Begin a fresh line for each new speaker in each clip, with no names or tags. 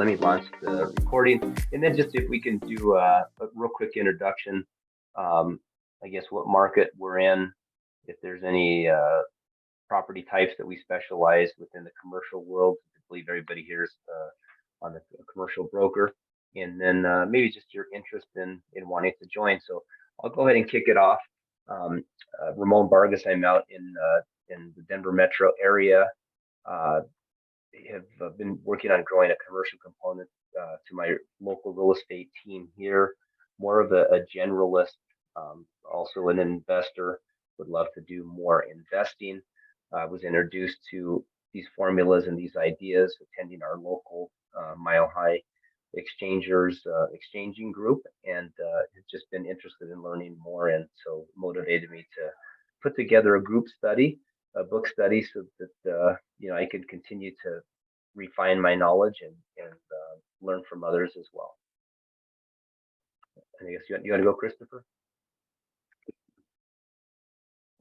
let me launch the recording, and then just if we can do a real quick introduction, um, I guess what market we're in, if there's any property types that we specialize within the commercial world. I believe everybody here is on the commercial broker, and then maybe just your interest in wanting to join. So I'll go ahead and kick it off. Ramon Vargas, I'm out in the Denver metro area. Uh, have been working on growing a commercial component to my local real estate team here. More of a generalist, also an investor. Would love to do more investing. I was introduced to these formulas and these ideas attending our local Mile High Exchangers exchanging group, and have just been interested in learning more, and so motivated me to put together a group study, a book study, so that I can continue to refine my knowledge and learn from others as well. I guess you want to go, Christopher?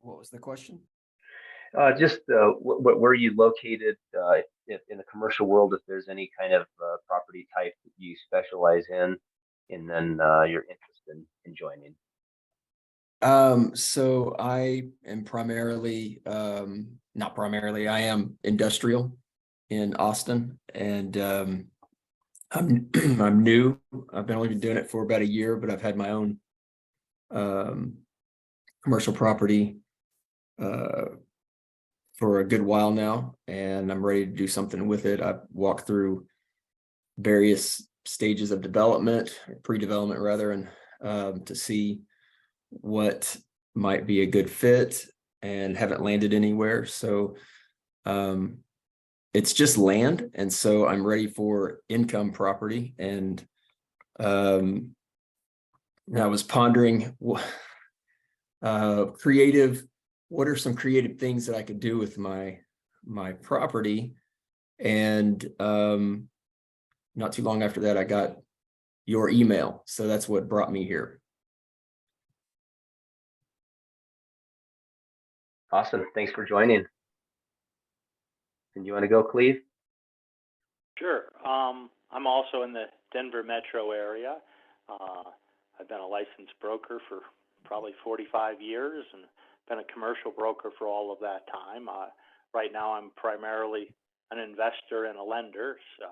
What was the question?
Just where are you located in the commercial world, if there's any kind of property type that you specialize in, and then you're interested in joining.
So I am primarily, not primarily, I am industrial in Austin, and I'm new. I've only been doing it for about a year, but I've had my own commercial property for a good while now, and I'm ready to do something with it. I've walked through various stages of development, pre-development rather, and to see what might be a good fit, and haven't landed anywhere. So it's just land, and so I'm ready for income property. And I was pondering what are some creative things that I could do with my property. And not too long after that, I got your email, so that's what brought me here.
Awesome. Thanks for joining. And you want to go, Cleve?
Sure. I'm also in the Denver metro area. I've been a licensed broker for probably 45 years and been a commercial broker for all of that time. Right now, I'm primarily an investor and a lender, so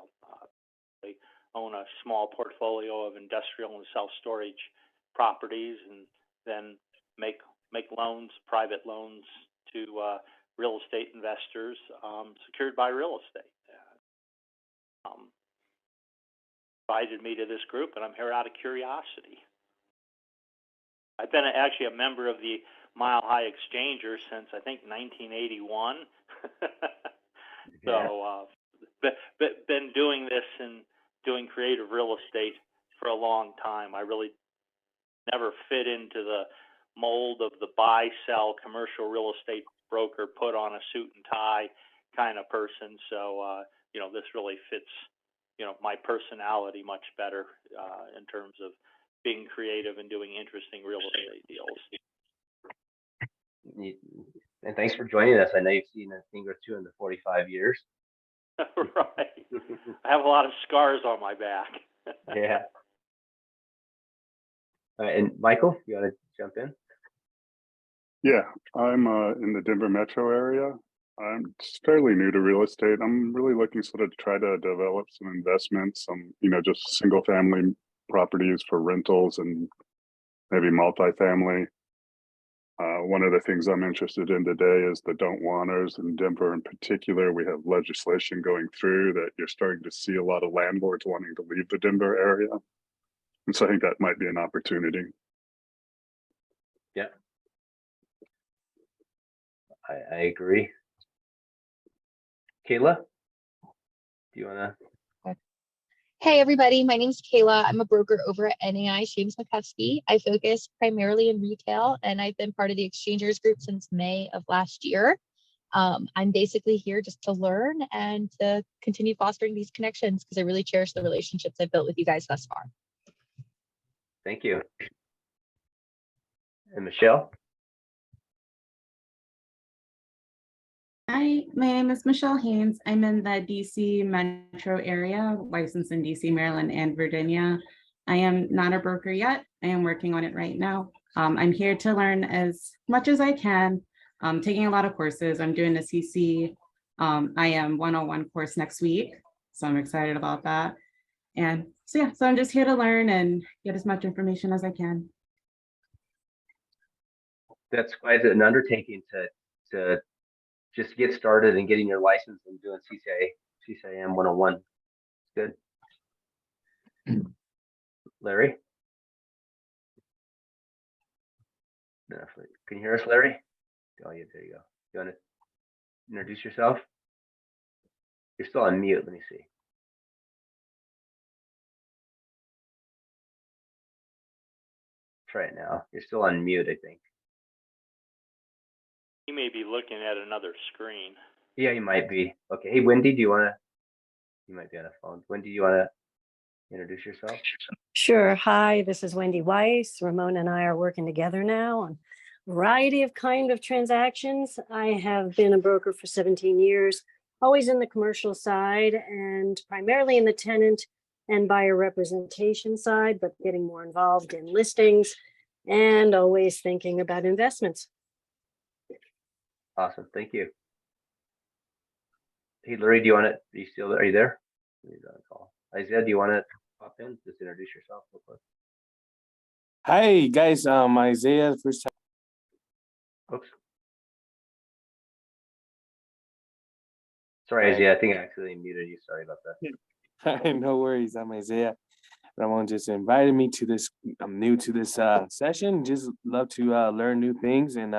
I own a small portfolio of industrial and self-storage properties, and then make loans, private loans to real estate investors secured by real estate. Invited me to this group, and I'm here out of curiosity. I've been actually a member of the Mile High Exchanger since I think 1981. So been doing this and doing creative real estate for a long time. I really never fit into the mold of the buy, sell, commercial real estate broker, put on a suit and tie kind of person. So, this really fits, my personality much better in terms of being creative and doing interesting real estate deals.
And thanks for joining us. I know you've seen a thing or two in the 45 years.
Right. I have a lot of scars on my back.
Yeah. And Michael, you want to jump in?
Yeah, I'm in the Denver metro area. I'm fairly new to real estate. I'm really looking sort of to try to develop some investments, just single family properties for rentals and maybe multifamily. One of the things I'm interested in today is the don't wanters in Denver in particular. We have legislation going through that you're starting to see a lot of landlords wanting to leave the Denver area. And so I think that might be an opportunity.
Yeah. I agree. Kayla, do you want to?
Hey everybody, my name's Kayla. I'm a broker over at NAI James McCuskey. I focus primarily in retail, and I've been part of the Exchangers group since May of last year. I'm basically here just to learn and to continue fostering these connections because I really cherish the relationships I've built with you guys thus far.
Thank you. And Michelle?
Hi, my name is Michelle Haynes. I'm in the DC metro area, licensed in DC, Maryland, and Virginia. I am not a broker yet. I am working on it right now. I'm here to learn as much as I can. I'm taking a lot of courses. I'm doing a CC IM 101 course next week, so I'm excited about that. And so yeah, so I'm just here to learn and get as much information as I can.
That's quite an undertaking to just get started and getting your license and doing CCIM 101. Good. Larry? No, can you hear us, Larry? Oh, yeah, there you go. You want to introduce yourself? You're still on mute. Let me see. Try it now. You're still on mute, I think.
You may be looking at another screen.
Yeah, you might be. Okay. Hey, Wendy, do you want to? You might be on a phone. Wendy, do you want to introduce yourself?
Sure. Hi, this is Wendy Weiss. Ramona and I are working together now on a variety of transactions. I have been a broker for 17 years, always in the commercial side and primarily in the tenant and buyer representation side, but getting more involved in listings and always thinking about investments.
Awesome. Thank you. Hey, Larry, do you want to? Are you still there? Are you there? He's on a call. Isaiah, do you want to pop in? Just introduce yourself real quick.
Hi guys, Isaiah, first time.
Oops. Sorry, Isaiah. I think I accidentally muted you. Sorry about that.
No worries, I'm Isaiah. Ramon just invited me to this. I'm new to this session. Just love to learn new things and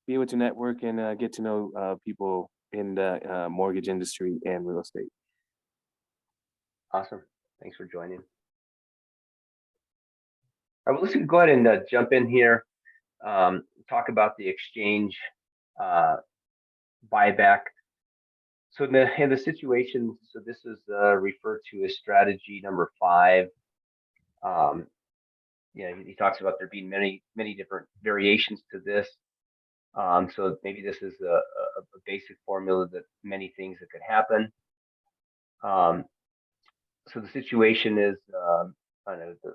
be able to network and get to know people in the mortgage industry and real estate.
Awesome. Thanks for joining. All right, well, let's go ahead and jump in here. Talk about the exchange buyback. So in the situation, so this is referred to as strategy number 5. He talks about there being many different variations to this. So maybe this is a basic formula that many things that could happen. So the situation is,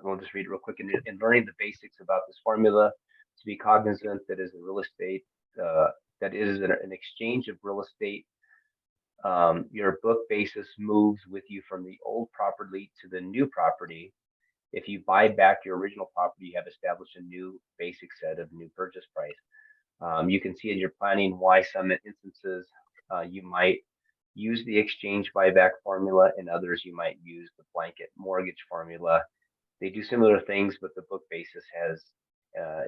we'll just read it real quick. In learning the basics about this formula, to be cognizant that is a real estate, that is an exchange of real estate. Your book basis moves with you from the old property to the new property. If you buy back your original property, you have established a new basic set of new purchase price. You can see in your planning why some instances you might use the exchange buyback formula, and others you might use the blanket mortgage formula. They do similar things, but the book basis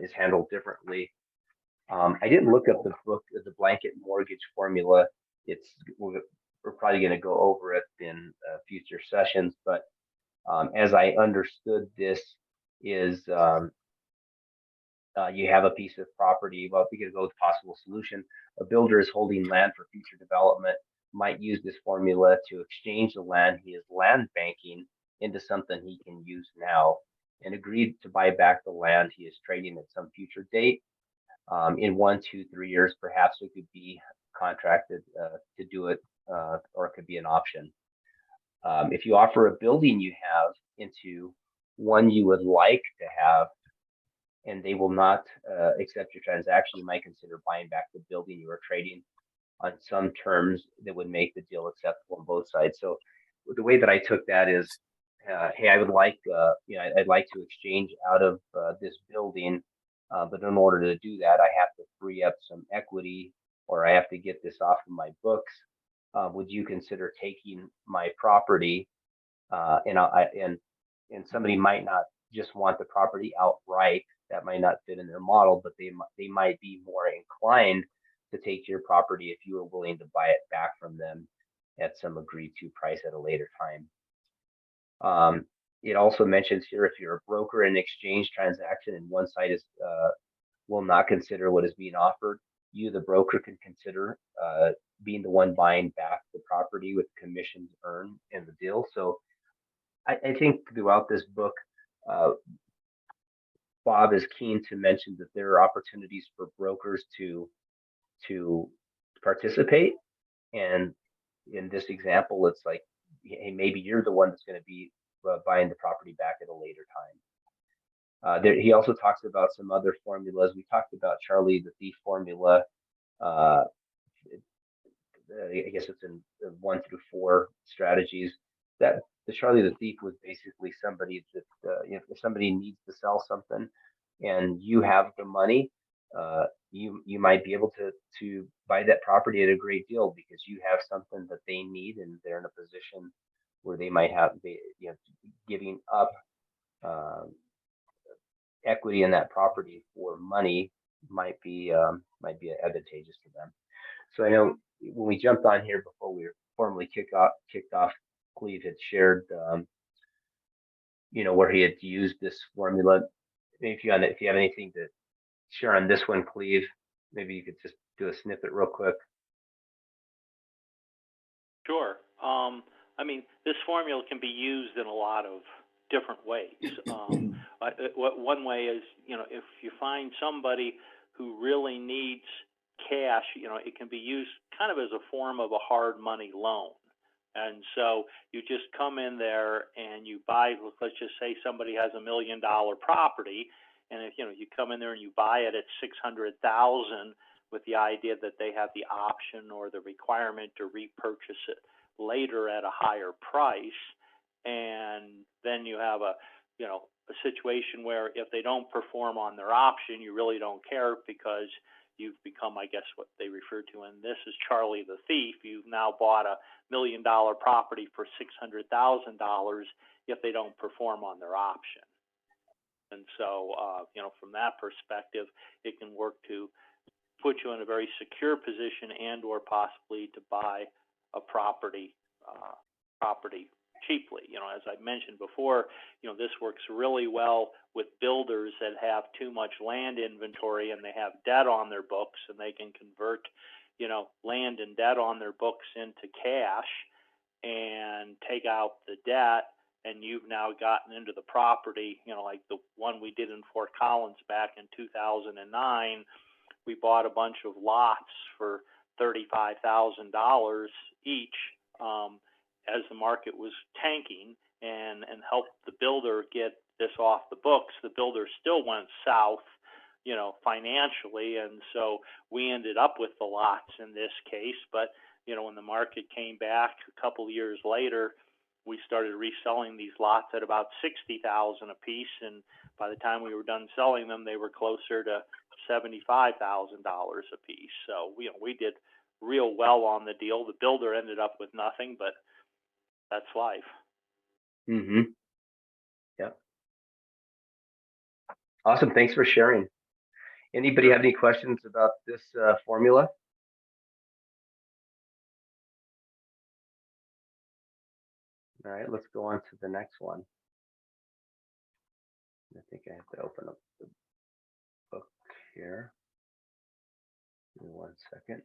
is handled differently. I didn't look up the blanket mortgage formula. We're probably going to go over it in future sessions, but as I understood this is you have a piece of property. Well, we could go with possible solution. A builder is holding land for future development, might use this formula to exchange the land he is land banking into something he can use now, and agreed to buy back the land he is trading at some future date. In 1, 2, 3 years, perhaps it could be contracted to do it, or it could be an option. If you offer a building you have into one you would like to have, and they will not accept your transaction, you might consider buying back the building you are trading on some terms that would make the deal acceptable on both sides. So the way that I took that is, hey, I would like, I'd like to exchange out of this building, but in order to do that, I have to free up some equity, or I have to get this off of my books. Would you consider taking my property? And somebody might not just want the property outright. That might not fit in their model, but they might be more inclined to take your property if you were willing to buy it back from them at some agreed to price at a later time. It also mentions here, if you're a broker in an exchange transaction and one side is will not consider what is being offered, you, the broker, can consider being the one buying back the property with commissions earned in the deal. So I think throughout this book, Bob is keen to mention that there are opportunities for brokers to participate. And in this example, it's like, hey, maybe you're the one that's going to be buying the property back at a later time. He also talks about some other formulas. We talked about Charlie the Thief formula. I guess it's in 1 through 4 strategies. That the Charlie the Thief was basically somebody that if somebody needs to sell something and you have the money, you might be able to buy that property at a great deal because you have something that they need and they're in a position where they might have giving up equity in that property for money might be advantageous to them. So I know when we jumped on here before we were formally kicked off, Cleve had shared where he had used this formula. Maybe if you have anything to share on this one, Cleve, maybe you could just do a snippet real quick.
Sure. I mean, this formula can be used in a lot of different ways. One way is, if you find somebody who really needs cash, it can be used kind of as a form of a hard money loan. And so you just come in there and you buy, let's just say somebody has $1 million property, and if you come in there and you buy it at $600,000 with the idea that they have the option or the requirement to repurchase it later at a higher price, and then you have a situation where if they don't perform on their option, you really don't care because you've become, I guess, what they refer to, and this is Charlie the Thief. You've now bought a $1 million property for $600,000 if they don't perform on their option. And so, from that perspective, it can work to put you in a very secure position and or possibly to buy a property cheaply. As I mentioned before, this works really well with builders that have too much land inventory and they have debt on their books, and they can convert, land and debt on their books into cash and take out the debt, and you've now gotten into the property, like the one we did in Fort Collins back in 2009. We bought a bunch of lots for $35,000 each, as the market was tanking, and helped the builder get this off the books. The builder still went south, financially, and so we ended up with the lots in this case. But when the market came back a couple of years later, we started reselling these lots at about $60,000 a piece, and by the time we were done selling them, they were closer to $75,000 a piece. So we did real well on the deal. The builder ended up with nothing, but that's life.
Mm-hmm. Yeah. Awesome. Thanks for sharing. Anybody have any questions about this formula? All right, let's go on to the next one. I think I have to open up the book here. Give me 1 second.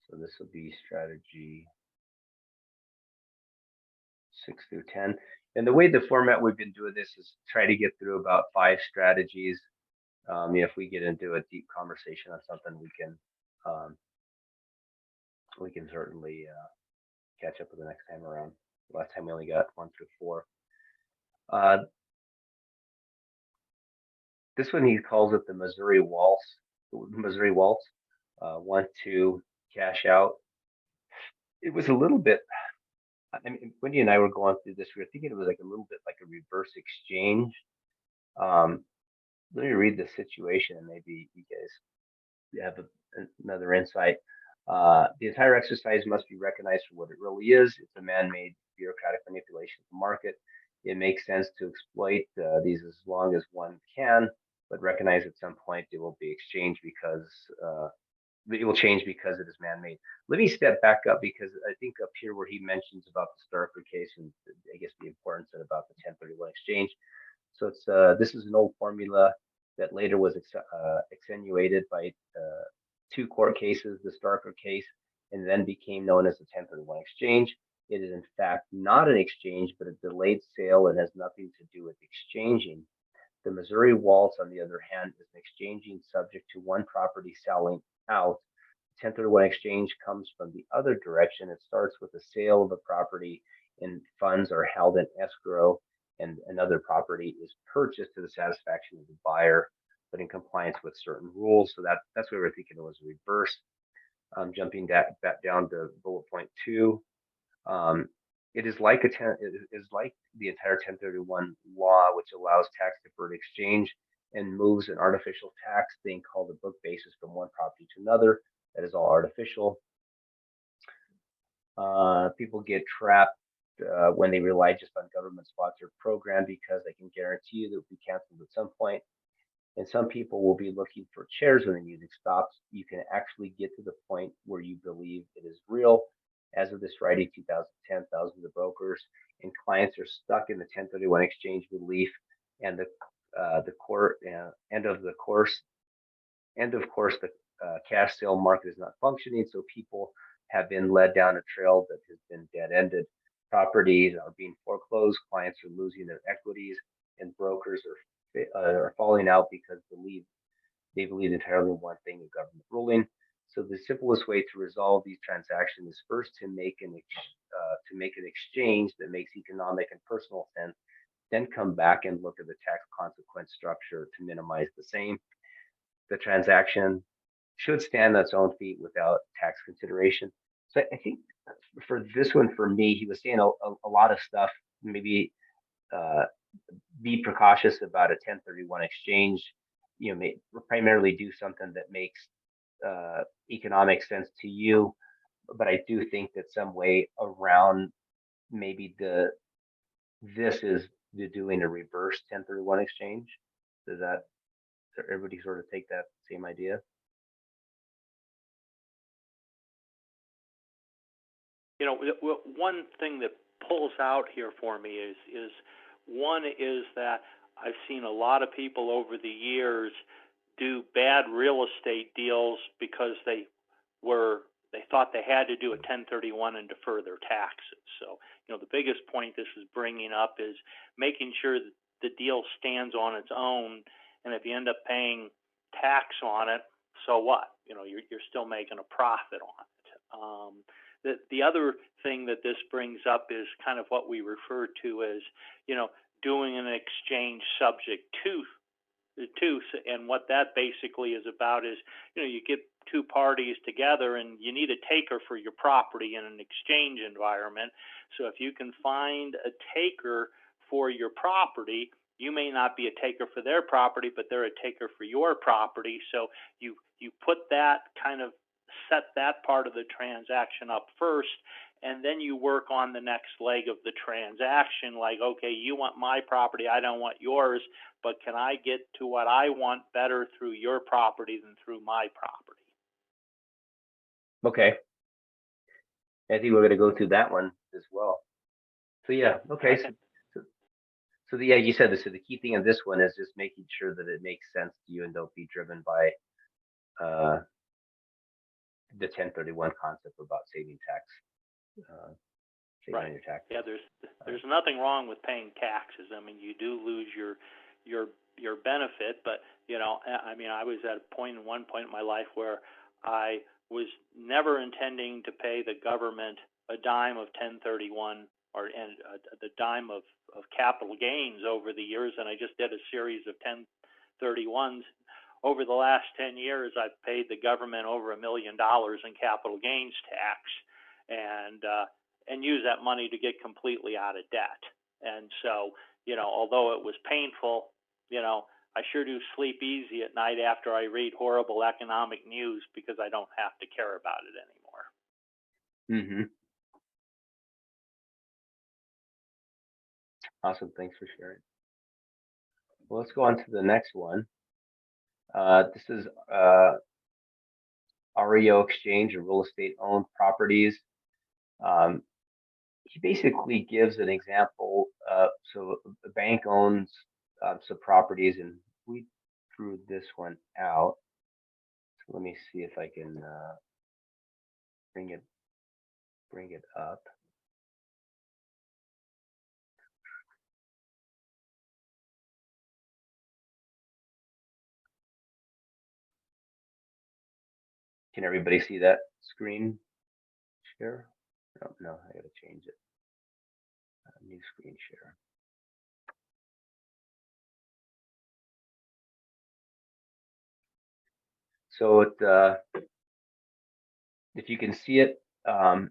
So this will be strategy 6 through 10. And the way the format we've been doing this is try to get through about 5 strategies. If we get into a deep conversation on something, we can certainly catch up with the next time around. Last time we only got 1 through 4. This one he calls it the Missouri Waltz. 1, 2, cash out. It was a little bit. I mean, Wendy and I were going through this. We were thinking it was like a little bit like a reverse exchange. Let me read the situation, and maybe you guys have another insight. The entire exercise must be recognized for what it really is. It's a man-made bureaucratic manipulation of the market. It makes sense to exploit these as long as one can, but recognize at some point it will be exchanged because it will change because it is man-made. Let me step back up because I think up here where he mentions about the Starker case and I guess the importance of about the 1031 exchange. So it's this is an old formula that later was extenuated by 2 court cases, the Starker case, and then became known as the 1031 exchange. it is in fact not an exchange, but a delayed sale and has nothing to do with exchanging. The Missouri waltz, on the other hand, is an exchanging subject to one property selling out. 1031 exchange comes from the other direction. It starts with the sale of the property and funds are held in escrow, and another property is purchased to the satisfaction of the buyer, but in compliance with certain rules. So that's what we're thinking it was reverse. Jumping back down to bullet point 2. It is like the entire 1031 law, which allows tax deferred exchange and moves an artificial tax thing called the book basis from one property to another. That is all artificial. People get trapped when they rely just on government sponsored program because they can guarantee you that it will be canceled at some point. And some people will be looking for chairs when the music stops. You can actually get to the point where you believe it is real. As of this Friday, 2010, thousands of brokers and clients are stuck in the 1031 exchange belief, and the court end of course, the cash sale market is not functioning. So people have been led down a trail that has been dead-ended. Properties are being foreclosed, clients are losing their equities, and brokers are falling out because they believe entirely in one thing, a government ruling. So the simplest way to resolve these transactions is first to make an exchange that makes economic and personal sense, then come back and look at the tax consequence structure to minimize the same. The transaction should stand on its own feet without tax consideration. So I think for this one, for me, he was saying a lot of stuff. Maybe be precautious about a 1031 exchange. Primarily do something that makes economic sense to you. But I do think that some way around maybe this is the doing a reverse 1031 exchange. Does everybody sort of take that same idea?
One thing that pulls out here for me is that I've seen a lot of people over the years do bad real estate deals because they thought they had to do a 1031 and defer their taxes. So, the biggest point this is bringing up is making sure that the deal stands on its own, and if you end up paying tax on it, so what? You're still making a profit on it. The other thing that this brings up is kind of what we refer to as, doing an exchange subject to, and what that basically is about is, you get two parties together and you need a taker for your property in an exchange environment. So if you can find a taker for your property, you may not be a taker for their property, but they're a taker for your property. So you put that set that part of the transaction up first, and then you work on the next leg of the transaction, like, okay, you want my property, I don't want yours, but can I get to what I want better through your property than through my property?
Okay. I think we're going to go through that one as well. So yeah, okay. So you said this. So the key thing in this one is just making sure that it makes sense to you and don't be driven by the 1031 concept about saving tax.
Right.
On your tax.
Yeah, there's nothing wrong with paying taxes. I mean, you do lose your benefit, but I was at one point in my life where I was never intending to pay the government a dime of 1031 and the dime of capital gains over the years, and I just did a series of 1031s. Over the last 10 years, I've paid the government over $1 million in capital gains tax, and use that money to get completely out of debt. And so, although it was painful, I sure do sleep easy at night after I read horrible economic news because I don't have to care about it anymore.
Mm-hmm. Awesome. Thanks for sharing. Well, let's go on to the next one. This is REO exchange or real estate owned properties. He basically gives an example. So the bank owns some properties, and we drew this one out. So let me see if I can bring it up. Can everybody see that screen share? No, I gotta change it. New screen share. So if you can see it, I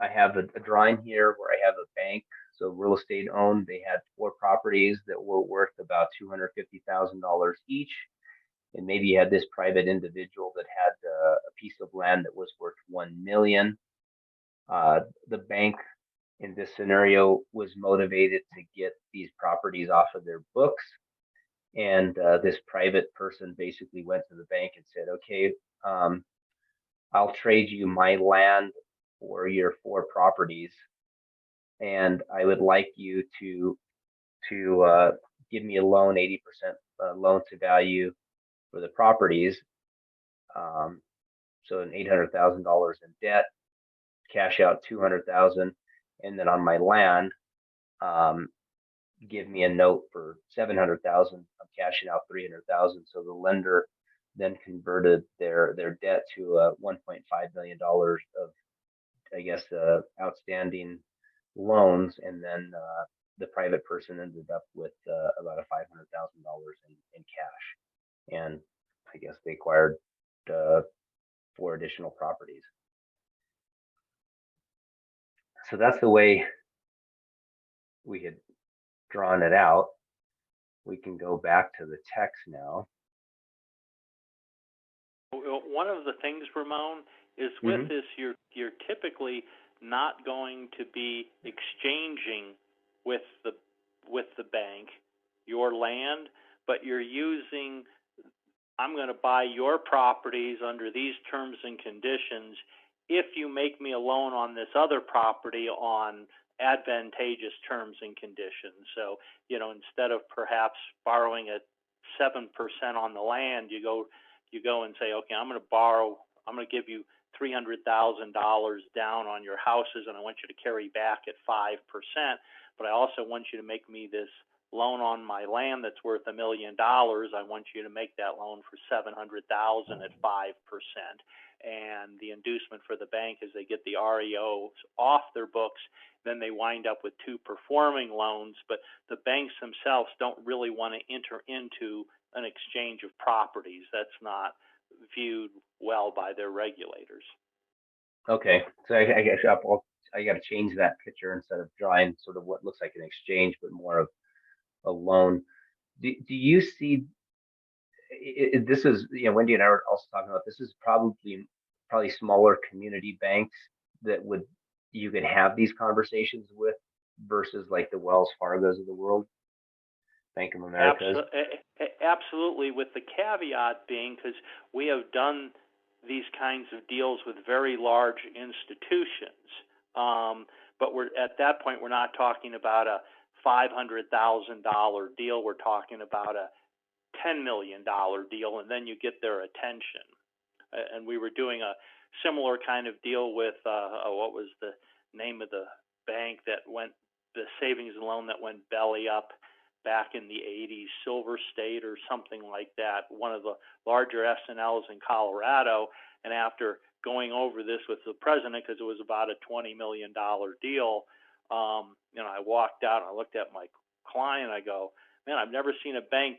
have a drawing here where I have a bank, so real estate owned. They had 4 properties that were worth about $250,000 each. And maybe you had this private individual that had a piece of land that was worth 1 million. The bank in this scenario was motivated to get these properties off of their books. And this private person basically went to the bank and said, okay, I'll trade you my land for your 4 properties. And I would like you to give me a loan, 80% loan to value for the properties. So an $800,000 in debt, cash out 200,000, and then on my land, give me a note for 700,000. I'm cashing out 300,000. So the lender then converted their debt to $1.5 million of, I guess, outstanding loans, and then the private person ended up with about a $500,000 in cash, and I guess they acquired 4 additional properties. So that's the way we had drawn it out. We can go back to the text now.
One of the things, Ramon, is with this, you're typically not going to be exchanging with the bank your land, but you're using, I'm going to buy your properties under these terms and conditions if you make me a loan on this other property on advantageous terms and conditions. So, instead of perhaps borrowing at 7% on the land, you go and say, okay, I'm going to give you $300,000 down on your houses, and I want you to carry back at 5%, but I also want you to make me this loan on my land that's worth $1 million. I want you to make that loan for $700,000 at 5%. And the inducement for the bank is they get the REOs off their books, then they wind up with 2 performing loans, but the banks themselves don't really want to enter into an exchange of properties. That's not viewed well by their regulators.
Okay, so I guess I got to change that picture instead of drawing sort of what looks like an exchange, but more of a loan. Do you see? This is, Wendy and I were also talking about, this is probably smaller community banks that you could have these conversations with versus like the Wells Fargos of the world, Bank of America.
Absolutely, with the caveat being, because we have done these kinds of deals with very large institutions, but at that point we're not talking about a $500,000 deal. We're talking about a $10 million deal, and then you get their attention. And we were doing a similar kind of deal with what was the name of the bank that went, the savings and loan that went belly up back in the 80s, Silver State or something like that, one of the larger S&Ls in Colorado. And after going over this with the president, because it was about a $20 million deal, I walked out and I looked at my client. I go, man, I've never seen a bank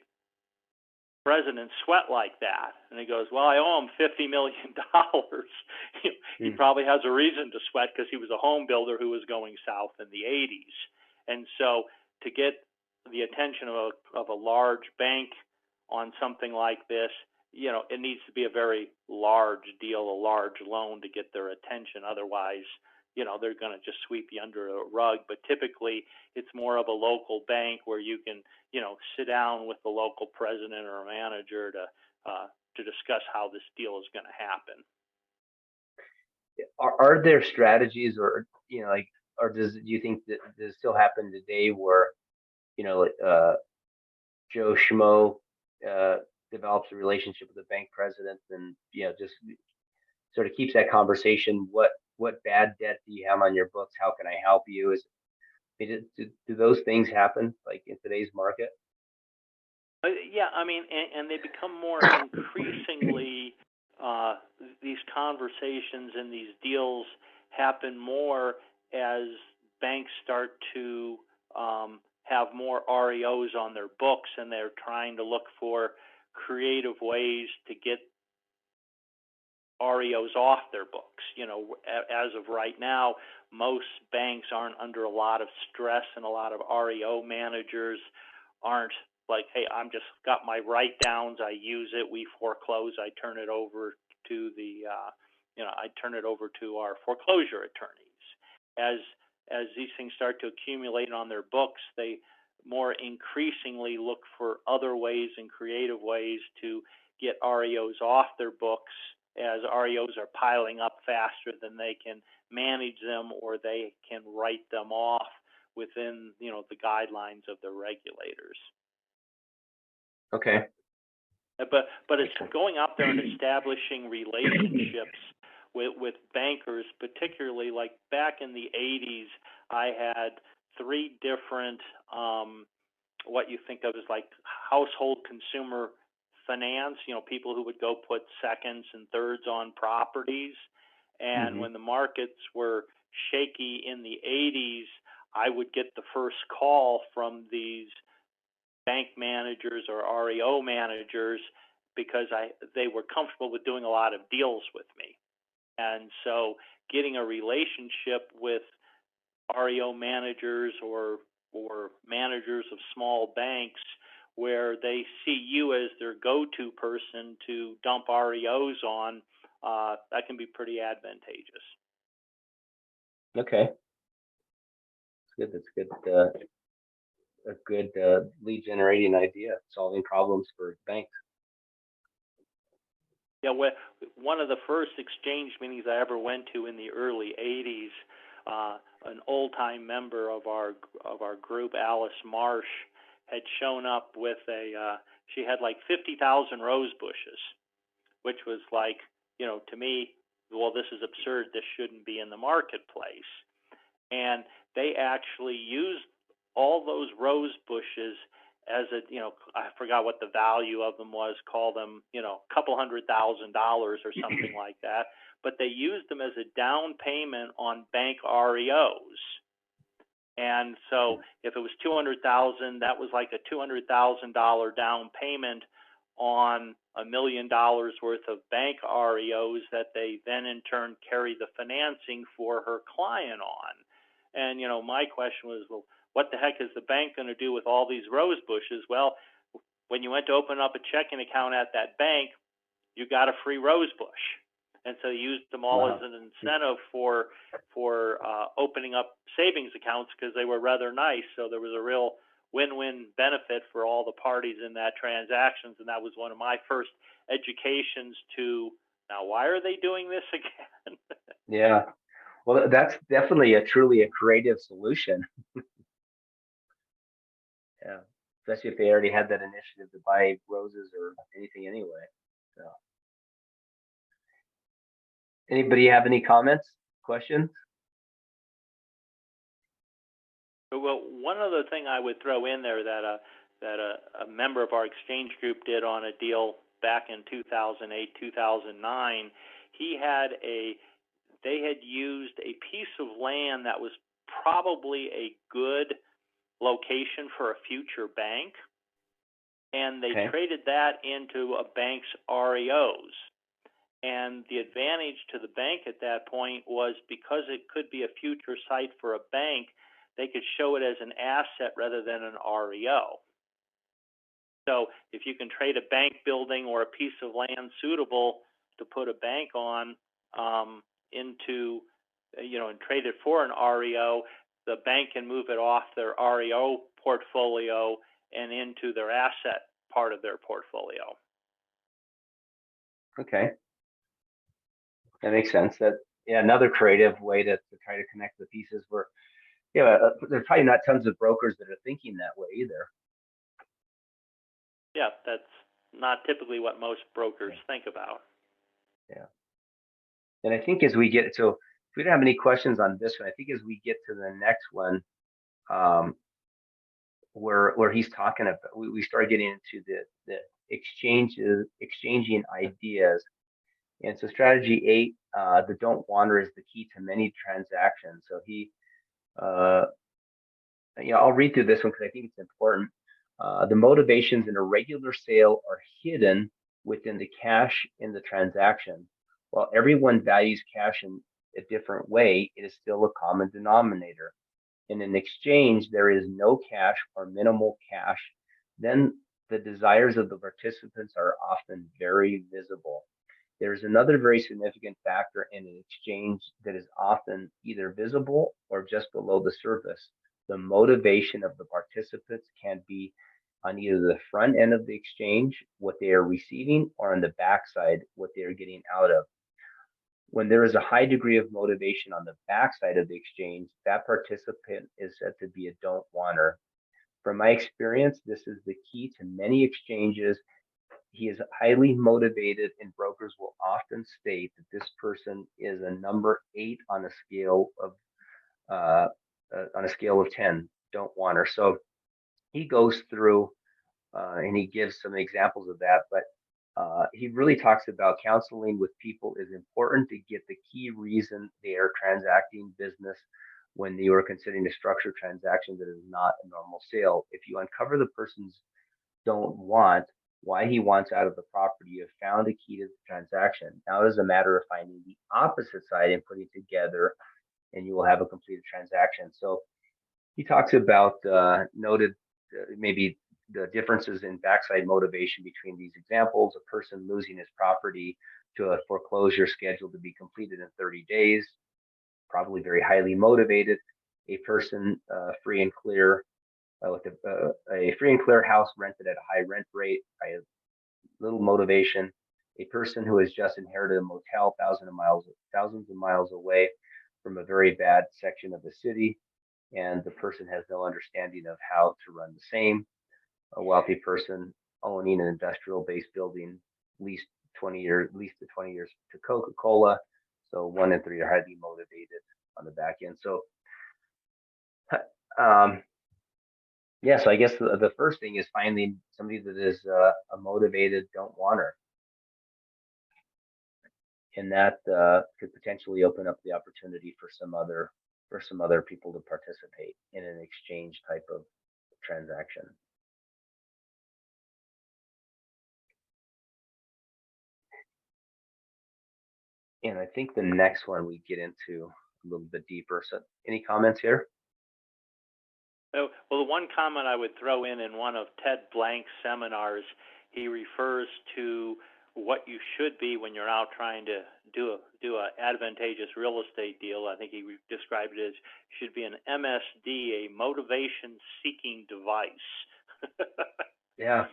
president sweat like that. And he goes, well, I owe him $50 million. He probably has a reason to sweat because he was a home builder who was going south in the 80s. And so to get the attention of a large bank on something like this, it needs to be a very large deal, a large loan to get their attention. Otherwise, they're going to just sweep you under a rug. But typically, it's more of a local bank where you can, sit down with the local president or manager to discuss how this deal is going to happen.
Are there strategies, or or do you think that does still happen today where Joe Schmo develops a relationship with the bank president and just sort of keeps that conversation? What bad debt do you have on your books? How can I help you? Do those things happen like in today's market?
Yeah, I mean, and they become more increasingly these conversations and these deals happen more as banks start to have more REOs on their books, and they're trying to look for creative ways to get REOs off their books. You know, as of right now, most banks aren't under a lot of stress, and a lot of REO managers aren't like, hey, I'm just got my write downs, I use it, we foreclose, I turn it over to the, I turn it over to our foreclosure attorneys. As these things start to accumulate on their books, they more increasingly look for other ways and creative ways to get REOs off their books, as REOs are piling up faster than they can manage them, or they can write them off within, the guidelines of the regulators.
Okay.
But it's going out there and establishing relationships with bankers, particularly like back in the 80s, I had 3 different, what you think of as like household consumer finance, people who would go put seconds and thirds on properties. And when the markets were shaky in the 80s, I would get the first call from these bank managers or REO managers because they were comfortable with doing a lot of deals with me. And so getting a relationship with REO managers or managers of small banks where they see you as their go-to person to dump REOs on, that can be pretty advantageous.
Okay. That's good. That's good. A good lead generating idea, solving problems for banks.
Yeah, one of the first exchange meetings I ever went to in the early 80s, an old-time member of our group, Alice Marsh, had shown up with she had like 50,000 rose bushes, which was like, to me, well, this is absurd. This shouldn't be in the marketplace. And they actually used all those rose bushes as I forgot what the value of them was, call them, a couple $100,000 or something like that. But they used them as a down payment on bank REOs. And so if it was $200,000, that was like a $200,000 down payment on $1 million worth of bank REOs that they then in turn carry the financing for her client on. And, my question was, well, what the heck is the bank going to do with all these rose bushes? Well, when you went to open up a checking account at that bank, you got a free rose bush. And so you used them all as an incentive for opening up savings accounts because they were rather nice. So there was a real win-win benefit for all the parties in that transactions. And that was one of my first educations to, now why are they doing this again?
Yeah. Well, that's definitely truly a creative solution. Yeah. Especially if they already had that initiative to buy roses or anything anyway. So. Anybody have any comments, questions?
Well, one other thing I would throw in there that a member of our exchange group did on a deal back in 2008, 2009, they had used a piece of land that was probably a good location for a future bank, and they traded that into a bank's REOs. And the advantage to the bank at that point was because it could be a future site for a bank, they could show it as an asset rather than an REO. So if you can trade a bank building or a piece of land suitable to put a bank on into, and trade it for an REO, the bank can move it off their REO portfolio and into their asset part of their portfolio.
Okay. That makes sense. Another creative way to try to connect the pieces where, there's probably not tons of brokers that are thinking that way either.
Yeah, that's not typically what most brokers think about.
Yeah. And I think as we get, so if we don't have any questions on this one, I think as we get to the next one, where he's talking about, we start getting into the exchanging ideas. And so strategy 8, the don't wander is the key to many transactions. So I'll read through this one because I think it's important. The motivations in a regular sale are hidden within the cash in the transaction. While everyone values cash in a different way, it is still a common denominator. In an exchange, there is no cash or minimal cash. Then the desires of the participants are often very visible. There's another very significant factor in an exchange that is often either visible or just below the surface. The motivation of the participants can be on either the front end of the exchange, what they are receiving, or on the backside, what they are getting out of. When there is a high degree of motivation on the backside of the exchange, that participant is said to be a don't wanter. From my experience, this is the key to many exchanges. He is highly motivated, and brokers will often state that this person is a number 8 on a scale of 10, don't wanter. So he goes through and he gives some examples of that, but he really talks about counseling with people is important to get the key reason they are transacting business when you are considering a structured transaction that is not a normal sale. If you uncover the person's don't want, why he wants out of the property, you have found a key to the transaction. Now it is a matter of finding the opposite side and putting together, and you will have a completed transaction. So he talks about noted maybe the differences in backside motivation between these examples: a person losing his property to a foreclosure scheduled to be completed in 30 days, probably very highly motivated. A person free and clear with a free and clear house rented at a high rent rate, by little motivation. A person who has just inherited a motel thousands of miles away from a very bad section of the city, and the person has no understanding of how to run the same. A wealthy person owning an industrial-based building leased to 20 years to Coca-Cola. So 1 in 3 are highly motivated on the back end. So so I guess the first thing is finding somebody that is a motivated don't wanter, and that could potentially open up the opportunity for some other people to participate in an exchange type of transaction. And I think the next one we get into a little bit deeper. So any comments here?
Oh, well, the one comment I would throw in one of Ted Blank's seminars, he refers to what you should be when you're out trying to do a advantageous real estate deal. I think he described it as should be an MSD, a motivation seeking device.
Yeah.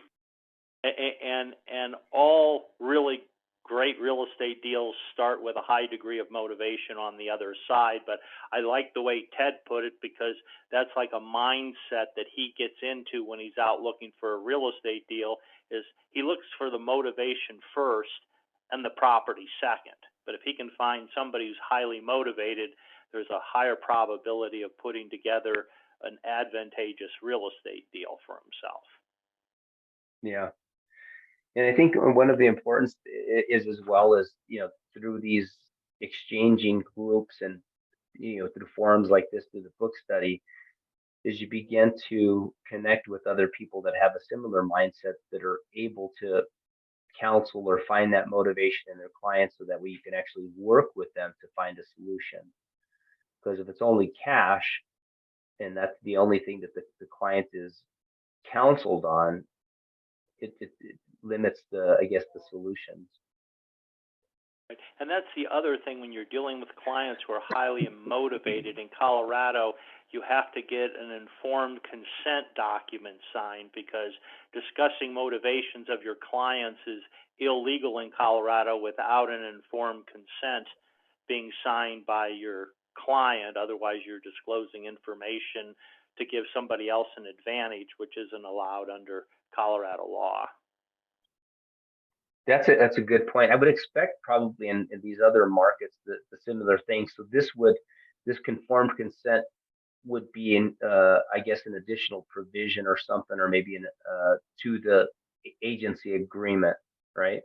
And all really great real estate deals start with a high degree of motivation on the other side. But I like the way Ted put it, because that's like a mindset that he gets into when he's out looking for a real estate deal. Is he looks for the motivation first and the property second. But if he can find somebody who's highly motivated, there's a higher probability of putting together an advantageous real estate deal for himself.
Yeah. And I think one of the importance is, as well as, through these exchanging groups and, through forums like this, through the book study, is you begin to connect with other people that have a similar mindset, that are able to counsel or find that motivation in their clients, so that we can actually work with them to find a solution. Because if it's only cash, and that's the only thing that the client is counseled on, it limits the solutions.
And that's the other thing when you're dealing with clients who are highly motivated. In Colorado, you have to get an informed consent document signed, because discussing motivations of your clients is illegal in Colorado without an informed consent being signed by your client. Otherwise, you're disclosing information to give somebody else an advantage, which isn't allowed under Colorado law.
That's a good point. I would expect probably in these other markets the similar things. So this conformed consent would be an additional provision or something, or maybe to the agency agreement, right?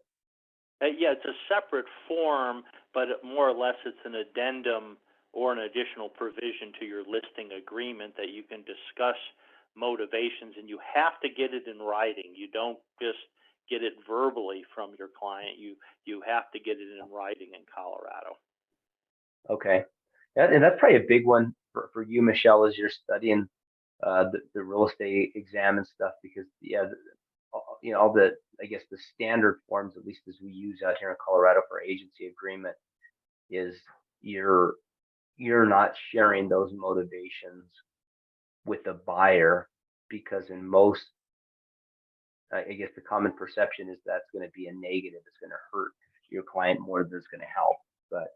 Yeah, it's a separate form, but more or less it's an addendum or an additional provision to your listing agreement that you can discuss motivations, and you have to get it in writing. You don't just get it verbally from your client. You have to get it in writing in Colorado.
Okay. And that's probably a big one for you, Michelle, as you're studying the real estate exam and stuff, because all the, I guess, the standard forms, at least as we use out here in Colorado for agency agreement, is you're not sharing those motivations with the buyer, because in most, I guess the common perception is that's going to be a negative. It's going to hurt your client more than it's going to help. But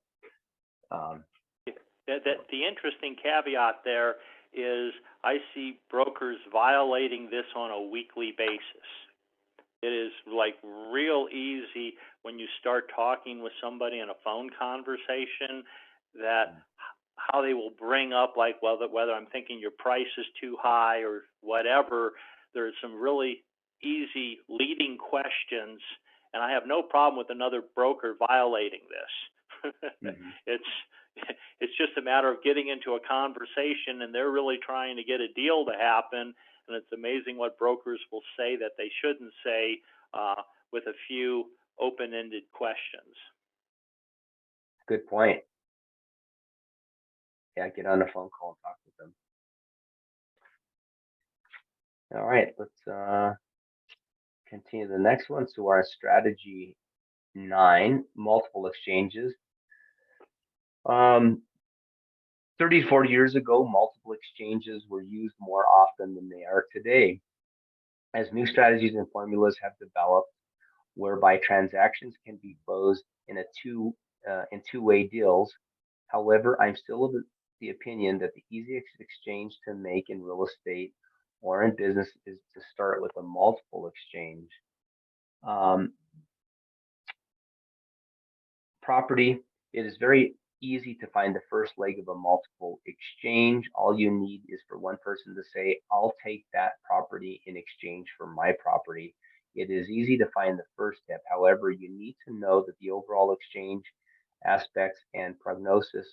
the interesting caveat there is I see brokers violating this on a weekly basis. It is like real easy when you start talking with somebody in a phone conversation that how they will bring up, like, whether I'm thinking your price is too high or whatever. There's some really easy leading questions, and I have no problem with another broker violating this. It's just a matter of getting into a conversation, and they're really trying to get a deal to happen. And it's amazing what brokers will say that they shouldn't say with a few open-ended questions.
good point. Yeah, get on the phone call and talk with them. All right, let's continue the next one. So our strategy 9, multiple exchanges. 30 to 40 years ago, multiple exchanges were used more often than they are today, as new strategies and formulas have developed whereby transactions can be closed in two-way deals. However, I'm still of the opinion that the easiest exchange to make in real estate or in business is to start with a multiple exchange. Property, it is very easy to find the first leg of a multiple exchange. All you need is for one person to say, I'll take that property in exchange for my property. It is easy to find the first step. However, you need to know that the overall exchange aspects and prognosis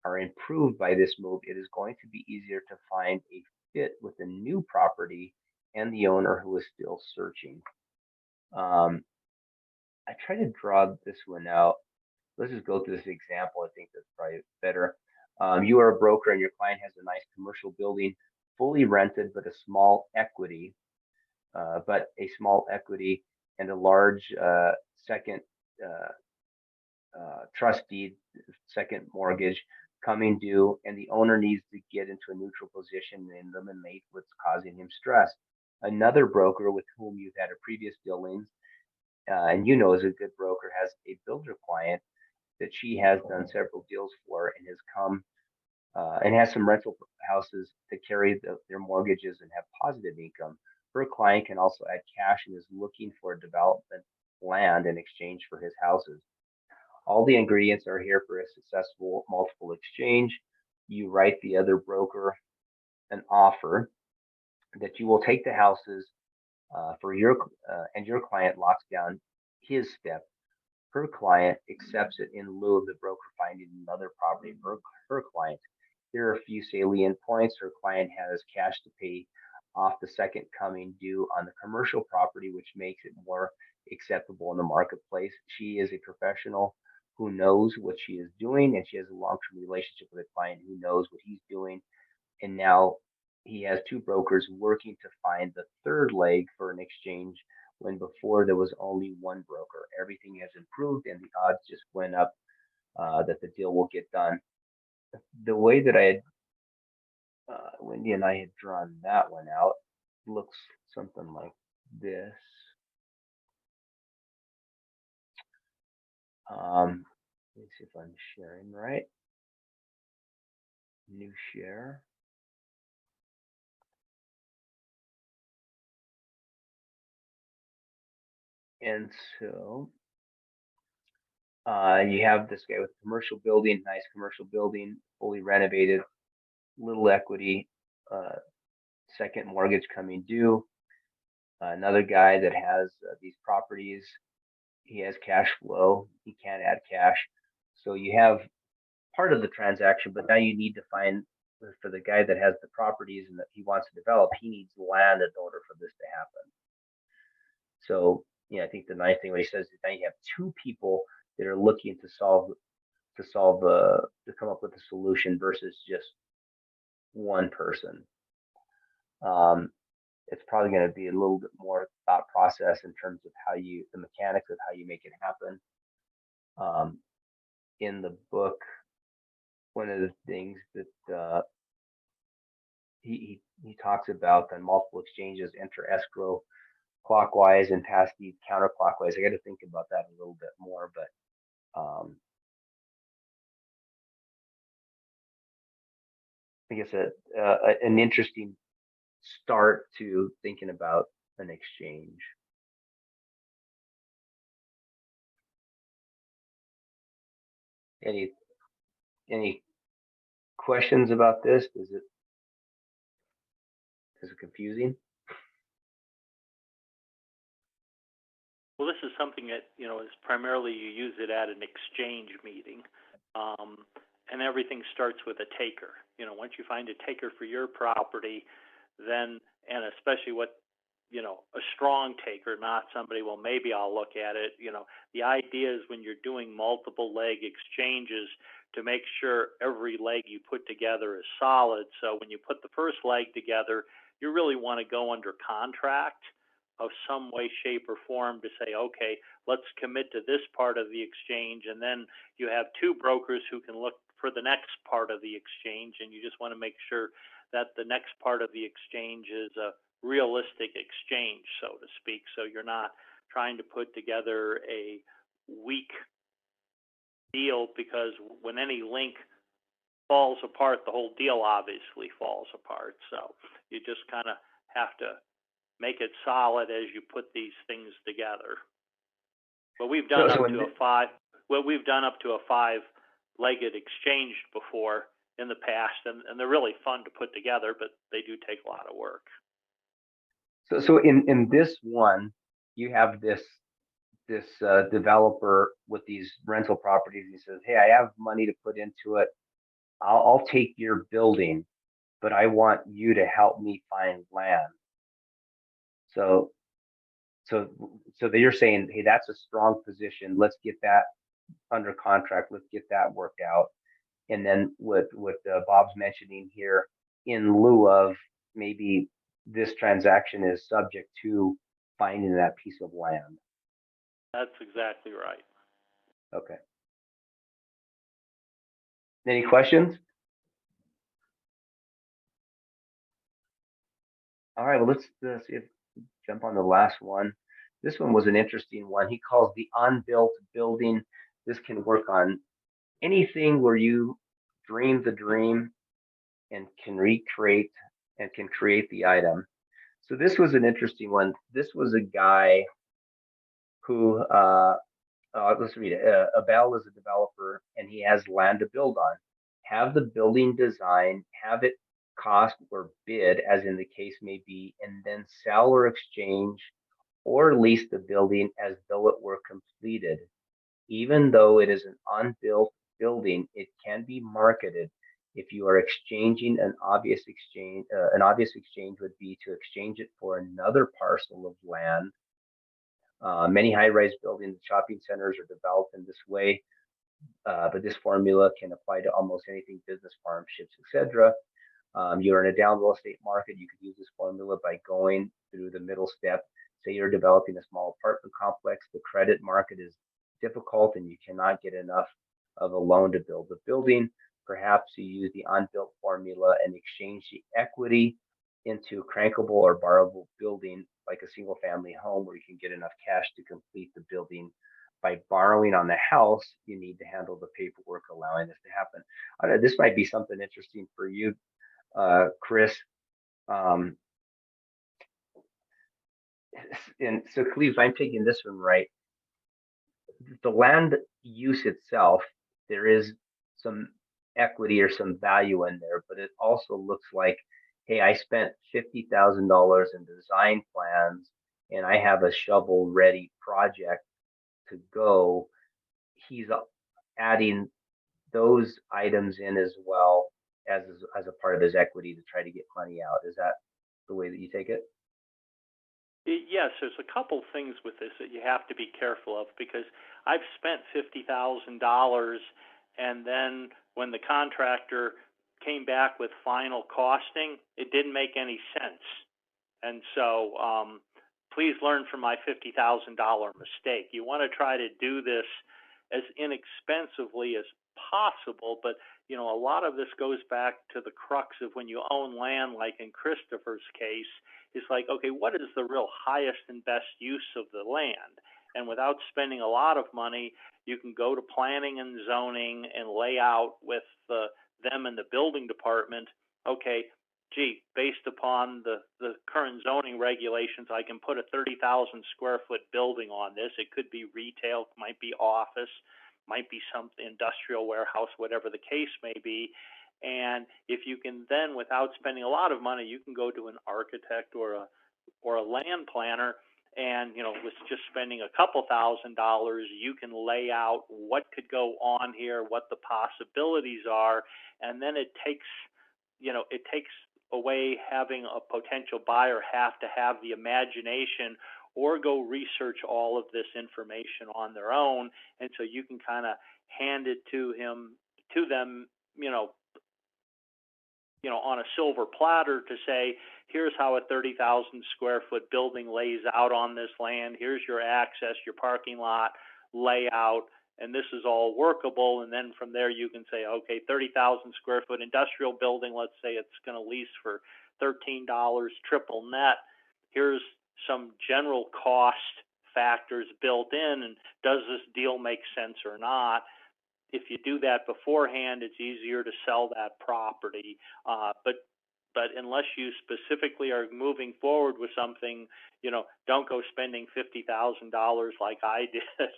are improved by this move. It is going to be easier to find a fit with the new property and the owner who is still searching. I try to draw this one out. Let's just go through this example. I think that's probably better. You are a broker and your client has a nice commercial building, fully rented, but a small equity, and a large second trust deed, second mortgage coming due, and the owner needs to get into a neutral position and eliminate what's causing him stress. Another broker with whom you've had a previous dealings, and you know as a good broker, has a builder client that she has done several deals for and has come and has some rental houses to carry their mortgages and have positive income. Her client can also add cash and is looking for development land in exchange for his houses. All the ingredients are here for a successful multiple exchange. You write the other broker an offer that you will take the houses for and your client locks down his step. Her client accepts it in lieu of the broker finding another property for her client. Here are a few salient points. Her client has cash to pay off the second coming due on the commercial property, which makes it more acceptable in the marketplace. She is a professional who knows what she is doing, and she has a long-term relationship with a client who knows what he's doing. And now he has two brokers working to find the third leg for an exchange, when before there was only one broker. Everything has improved and the odds just went up that the deal will get done. The way that I had, Wendy and I had drawn that one out, looks something like this. Let me see if I'm sharing right. New share. And so you have this guy with a commercial building, nice commercial building, fully renovated, little equity, second mortgage coming due. Another guy that has these properties. he has cash flow, he can't add cash. So you have part of the transaction, but now you need to find for the guy that has the properties and that he wants to develop, he needs land in order for this to happen. So, yeah, I think the nice thing what he says is now you have two people that are looking to come up with a solution versus just one person. It's probably going to be a little bit more thought process in terms of the mechanics of how you make it happen. In the book, one of the things that he talks about on multiple exchanges, enter escrow clockwise and pass deed counterclockwise. I got to think about that a little bit more, but I guess an interesting start to thinking about an exchange. Any questions about this? Is it confusing?
Well, this is something that, is primarily you use it at an exchange meeting. And everything starts with a taker. Once you find a taker for your property, then, and especially a strong taker, not somebody, well, maybe I'll look at it. The idea is when you're doing multiple leg exchanges to make sure every leg you put together is solid. So when you put the first leg together, you really want to go under contract of some way, shape, or form to say, okay, let's commit to this part of the exchange. And then you have two brokers who can look for the next part of the exchange. And you just want to make sure that the next part of the exchange is a realistic exchange, so to speak. So you're not trying to put together a weak deal, because when any link falls apart, the whole deal obviously falls apart. So you just kind of have to make it solid as you put these things together. But we've done up to a five-legged exchange before in the past, and they're really fun to put together, but they do take a lot of work.
So in this one, you have this developer with these rental properties. He says, "Hey, I have money to put into it. I'll take your building, but I want you to help me find land." So you're saying, "Hey, that's a strong position. Let's get that under contract. Let's get that worked out." And then what Bob's mentioning here, in lieu of maybe this transaction is subject to finding that piece of land.
That's exactly right.
Okay. Any questions? All right, well, let's see if jump on the last one. This one was an interesting one. He calls the unbuilt building. This can work on anything where you dream the dream and can recreate and can create the item. So this was an interesting one. This was a guy who, let's read it. Abel is a developer and he has land to build on. Have the building design, have it cost or bid, as in the case may be, and then sell or exchange or lease the building as though it were completed. Even though it is an unbuilt building, it can be marketed. If you are exchanging an obvious exchange would be to exchange it for another parcel of land. Many high-rise buildings and shopping centers are developed in this way, but this formula can apply to almost anything: business, farm, ships, etc. You're in a down real estate market, you could use this formula by going through the middle step. Say you're developing a small apartment complex, the credit market is difficult and you cannot get enough of a loan to build the building. Perhaps you use the unbuilt formula and exchange the equity into a crankable or borrowable building, like a single family home, where you can get enough cash to complete the building. By borrowing on the house, you need to handle the paperwork allowing this to happen. I don't know, this might be something interesting for you, Chris. And so, Cleve, I'm taking this one right. The land use itself, there is some equity or some value in there, but it also looks like, hey, I spent $50,000 in design plans and I have a shovel ready project to go, he's adding those items in as well as a part of his equity to try to get money out. Is that the way that you take it?
Yes, there's a couple things with this that you have to be careful of, because I've spent $50,000, and then when the contractor came back with final costing, it didn't make any sense. And so please learn from my $50,000 mistake. You want to try to do this as inexpensively as possible, but a lot of this goes back to the crux of when you own land, like in Christopher's case. It's like, okay, what is the real highest and best use of the land? And without spending a lot of money, you can go to planning and zoning and lay out with them and the building department, okay, gee, based upon the current zoning regulations, I can put a 30,000 square foot building on this. It could be retail, might be office, might be some industrial warehouse, whatever the case may be. And if you can then, without spending a lot of money, you can go to an architect or a land planner, and with just spending a couple $1,000s, you can lay out what could go on here, what the possibilities are, and then it takes away having a potential buyer have to have the imagination or go research all of this information on their own, and so you can kind of hand it to them, on a silver platter to say, here's how a 30,000 square foot building lays out on this land. Here's your access, your parking lot layout, and this is all workable. And then from there, you can say, okay, 30,000 square foot industrial building, let's say it's going to lease for $13 triple net. Here's some general cost factors built in, and does this deal make sense or not? If you do that beforehand, it's easier to sell that property. But unless you specifically are moving forward with something, don't go spending $50,000 like I did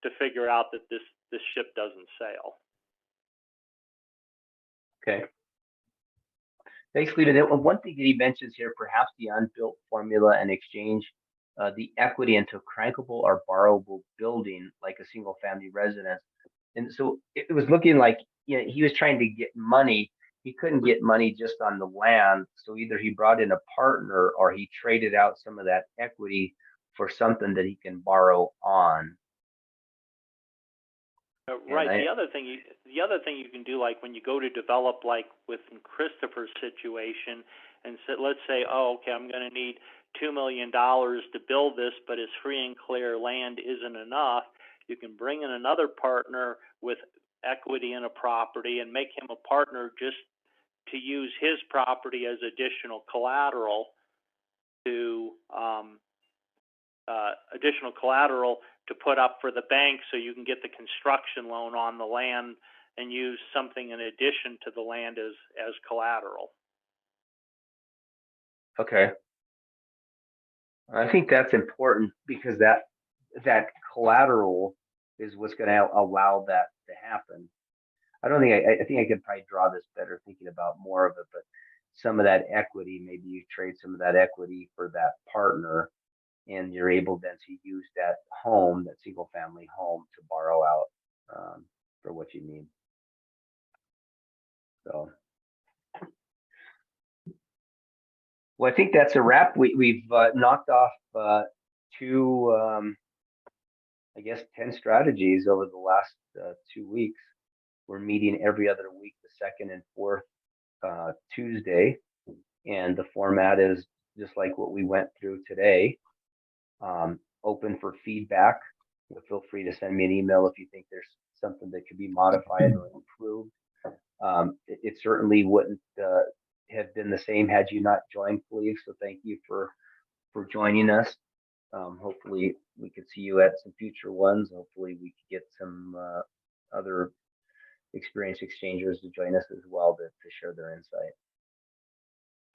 to figure out that this ship doesn't sail.
Okay. Thanks, Cleta. And one thing that he mentions here, perhaps the unbuilt formula and exchange the equity into crankable or borrowable building like a single family residence. And so it was looking like he was trying to get money. He couldn't get money just on the land. So either he brought in a partner or he traded out some of that equity for something that he can borrow on.
Right. The other thing you can do, like when you go to develop, like with Christopher's situation, and let's say, oh, okay, I'm going to need $2 million to build this, but his free and clear land isn't enough. You can bring in another partner with equity in a property and make him a partner just to use his property as additional collateral to put up for the bank, so you can get the construction loan on the land and use something in addition to the land as collateral.
Okay. I think that's important because that collateral is what's going to allow that to happen. I think I could probably draw this better thinking about more of it, but some of that equity, maybe you trade some of that equity for that partner, and you're able then to use that single family home to borrow out for what you need. So, well, I think that's a wrap. We've knocked off 2, 10 strategies over the last 2 weeks. We're meeting every other week, the second and fourth Tuesday, and the format is just like what we went through today. Open for feedback. Feel free to send me an email if you think there's something that could be modified or improved. It certainly wouldn't have been the same had you not joined, Cleve. So thank you for joining us. Hopefully we could see you at some future ones. Hopefully we could get some other experienced exchangers to join us as well to share their insight.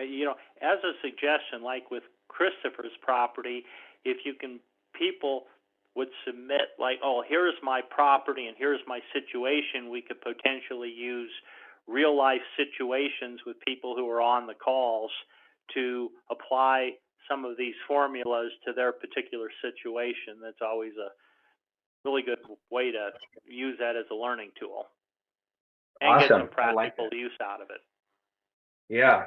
As a suggestion, like with Christopher's property, if people would submit like, oh, here's my property and here's my situation, we could potentially use real life situations with people who are on the calls to apply some of these formulas to their particular situation. That's always really good way to use that as a learning tool. And get
Awesome.
some
I like
practical
that.
use out of it.
Yeah.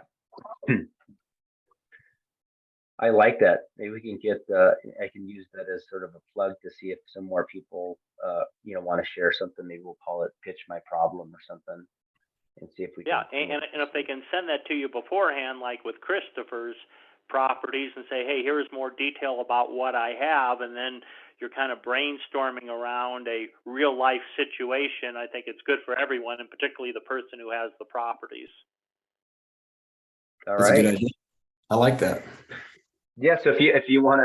I like that. Maybe we can get, I can use that as sort of a plug to see if some more people, want to share something. Maybe we'll call it Pitch My Problem or something and see if we
Yeah,
can.
and if they can send that to you beforehand, like with Christopher's properties, and say, hey, here's more detail about what I have, and then you're kind of brainstorming around a real life situation, I think it's good for everyone, and particularly the person who has the properties.
All
That's a
right.
good idea. I like that.
Yeah. So if you want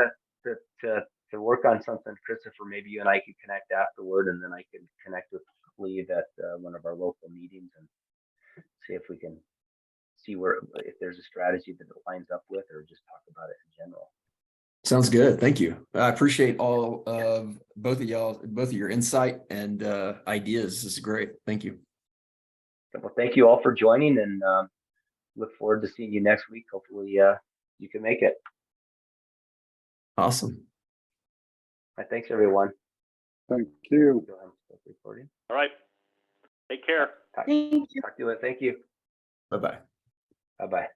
to work on something, Christopher, maybe you and I could connect afterward, and then I can connect with Cleve at one of our local meetings and see if we can see if there's a strategy that it lines up with, or just talk about it in general.
Sounds good. Thank you. I appreciate all of both of your insight and ideas. This is great. Thank you.
Well, thank you all for joining, and look forward to seeing you next week. Hopefully, you can make it.
Awesome.
Thanks, everyone.
Thank you.
Go ahead and stop recording.
All right. Take care.
Thank you.
Talk to you. Thank you.
Bye-bye.
Bye-bye.